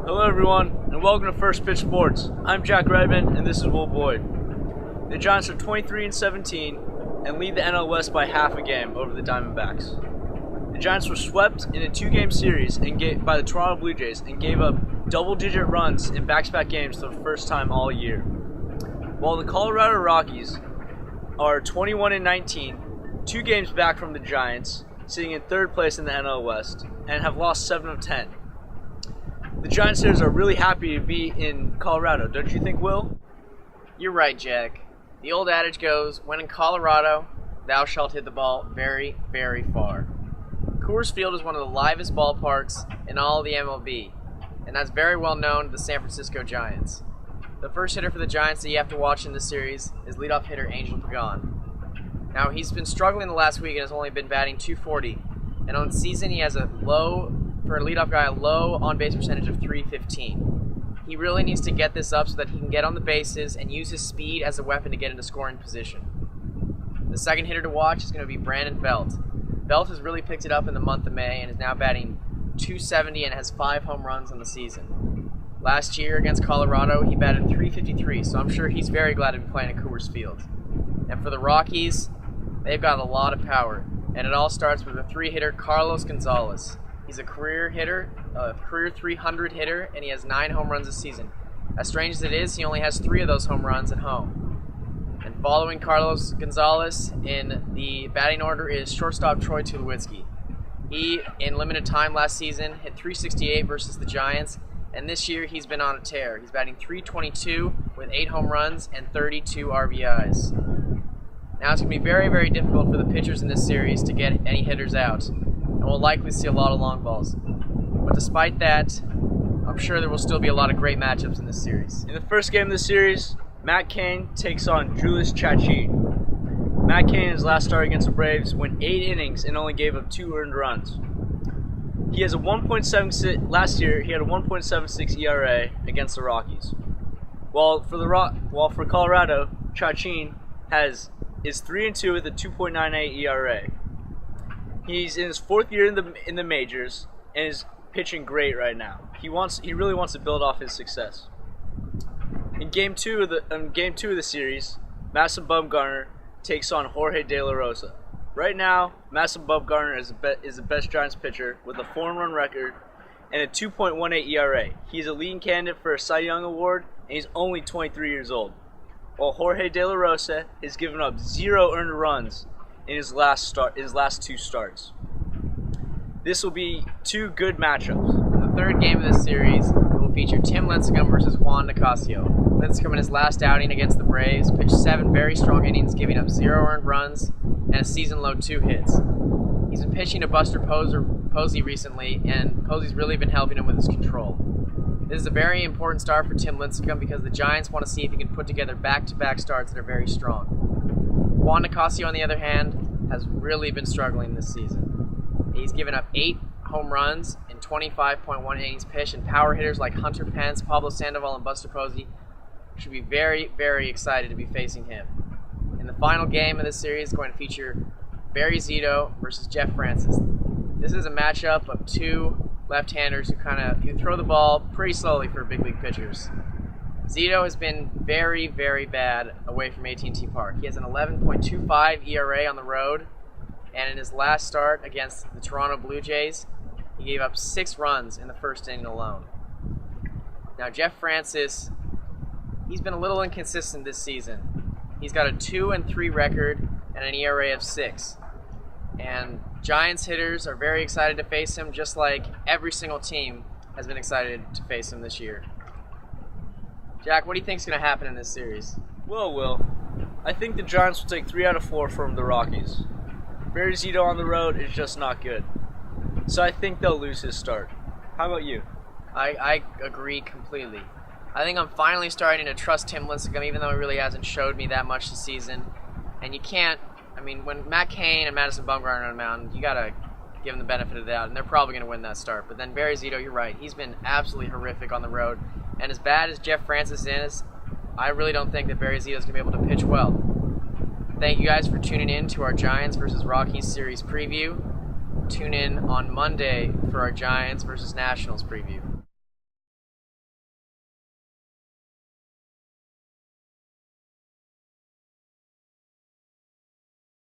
Hello everyone, and welcome to First Pitch Sports. I'm Jack Redmond, and this is Will Boyd. The Giants are 23-17 and lead the NL West by half a game over the Diamondbacks. The Giants were swept in a two-game series by the Toronto Blue Jays and gave up double-digit runs in back-to-back games for the first time all year. While the Colorado Rockies are 21-19, 2 games back from the Giants, sitting in third place in the NL West, and have lost 7 of 10. The Giants hitters are really happy to be in Colorado, don't you think, Will? You're right, Jack. The old adage goes, when in Colorado, thou shalt hit the ball very, very far. Coors Field is one of the livest ballparks in all of the MLB, and that's very well known to the San Francisco Giants. The first hitter for the Giants that you have to watch in this series is leadoff hitter Angel Pagan. Now, he's been struggling the last week and has only been batting .240, and on the season he has a low on-base percentage of .315. He really needs to get this up so that he can get on the bases and use his speed as a weapon to get into scoring position. The second hitter to watch is going to be Brandon Belt. Belt has really picked it up in the month of May and is now batting .270 and has 5 home runs on the season. Last year against Colorado, he batted .353, so I'm sure he's very glad to be playing at Coors Field. And for the Rockies, they've got a lot of power, and it all starts with a 3-hitter, Carlos Gonzalez. He's a career hitter, a career 300 hitter, and he has 9 home runs this season. As strange as it is, he only has 3 of those home runs at home. And following Carlos Gonzalez in the batting order is shortstop Troy Tulowitzki. He, in limited time last season, hit .368 versus the Giants, and this year he's been on a tear. He's batting .322 with 8 home runs and 32 RBIs. Now it's going to be very, very difficult for the pitchers in this series to get any hitters out, and we'll likely see a lot of long balls. But despite that, I'm sure there will still be a lot of great matchups in this series. In the first game of the series, Matt Cain takes on Julius Chachin. Matt Cain, in his last start against the Braves, went 8 innings and only gave up 2 earned runs. He has a 1.76. Last year, he had a 1.76 ERA against the Rockies. While for Colorado, Chachin is 3-2 with a 2.98 ERA. He's in his 4th year in the majors and is pitching great right now. He really wants to build off his success. In game 2 of the series, Madison Bumgarner takes on Jorge De La Rosa. Right now, Madison Bumgarner is the best Giants pitcher with a 4-run record and a 2.18 ERA. He's a leading candidate for a Cy Young Award, and he's only 23 years old. While Jorge De La Rosa has given up 0 earned runs in his last 2 starts. This will be 2 good matchups. In the third game of this series, it will feature Tim Lincecum versus Juan Nicasio. Lincecum in his last outing against the Braves pitched 7 very strong innings, giving up 0 earned runs and a season-low 2 hits. He's been pitching to Buster Posey recently, and Posey's really been helping him with his control. This is a very important start for Tim Lincecum because the Giants want to see if he can put together back-to-back starts that are very strong. Juan Nicasio, on the other hand, has really been struggling this season. He's given up 8 home runs in 25.1 innings pitched, and power hitters like Hunter Pence, Pablo Sandoval, and Buster Posey should be very, very excited to be facing him. In the final game of this series is going to feature Barry Zito versus Jeff Francis. This is a matchup of 2 left-handers who throw the ball pretty slowly for big league pitchers. Zito has been very, very bad away from AT&T Park. He has an 11.25 ERA on the road, and in his last start against the Toronto Blue Jays, he gave up 6 runs in the first inning alone. Now, Jeff Francis, he's been a little inconsistent this season. He's got a 2-3 record and an ERA of 6. And Giants hitters are very excited to face him, just like every single team has been excited to face him this year. Jack, what do you think is going to happen in this series? Well, Will, I think the Giants will take 3 out of 4 from the Rockies. Barry Zito on the road is just not good. So I think they'll lose his start. How about you? I agree completely. I think I'm finally starting to trust Tim Lincecum, even though he really hasn't showed me that much this season. And you can't, when Matt Cain and Madison Bumgarner are on the mound, you got to give them the benefit of the doubt, and they're probably going to win that start. But then Barry Zito, you're right, he's been absolutely horrific on the road. And as bad as Jeff Francis is, I really don't think that Barry Zito is going to be able to pitch well. Thank you guys for tuning in to our Giants versus Rockies series preview. Tune in on Monday for our Giants versus Nationals preview.